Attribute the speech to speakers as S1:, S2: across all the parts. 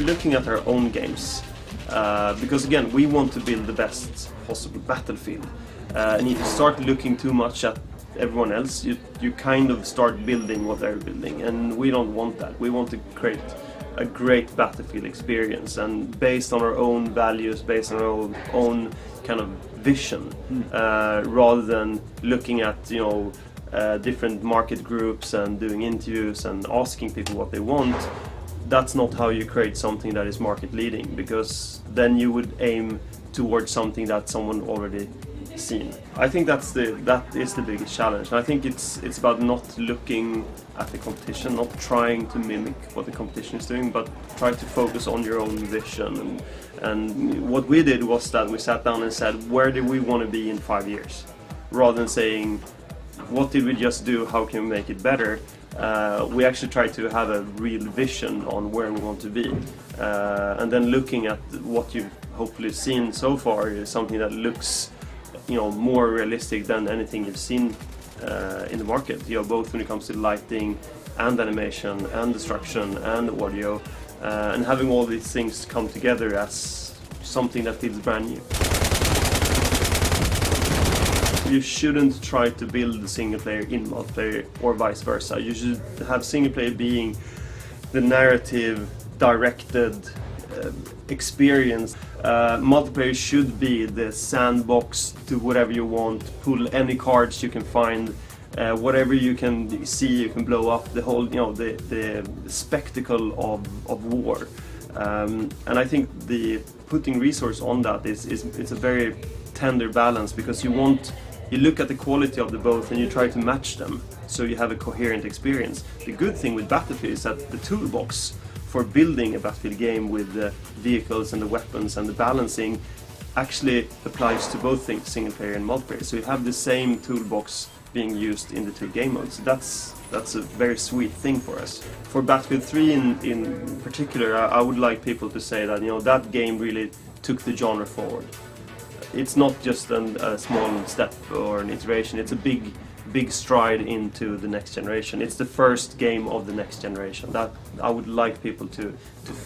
S1: looking at our own games, because again, we want to build the best possible Battlefield, and if you start looking too much at everyone else, you kind of start building what they're building, and we don't want that. We want to create a great Battlefield experience, and based on our own values, based on our own kind of vision, rather than looking at different market groups and doing interviews and asking people what they want. That's not how you create something that is market leading, because then you would aim towards something that someone already seen. I think that is the biggest challenge, and I think it's about not looking at the competition, not trying to mimic what the competition is doing, but try to focus on your own vision. And what we did was that we sat down and said, where do we want to be in 5 years, rather than saying what did we just do, how can we make it better. We actually try to have a real vision on where we want to be, and then looking at what you've hopefully seen so far is something that looks more realistic than anything you've seen in the market. Both when it comes to lighting and animation and destruction and audio, and having all these things come together as something that feels brand new. You shouldn't try to build the single player in multiplayer or vice versa. You should have single player being the narrative directed experience. Multiplayer should be the sandbox, do whatever you want, pull any cards you can find, whatever you can see you can blow up, the whole the spectacle of war. And I think the putting resource on that it's a very tender balance, because you look at the quality of the both and you try to match them so you have a coherent experience. The good thing with Battlefield is that the toolbox for building a Battlefield game with the vehicles and the weapons and the balancing actually applies to both things, single player and multiplayer. So you have the same toolbox being used in the two game modes. That's a very sweet thing for us. For Battlefield 3 in particular, I would like people to say that that game really took the genre forward. It's not just a small step or an iteration, it's a big stride into the next generation. It's the first game of the next generation. That I would like people to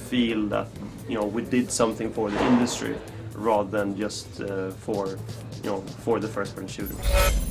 S1: feel that we did something for the industry rather than just for the first-person shooters.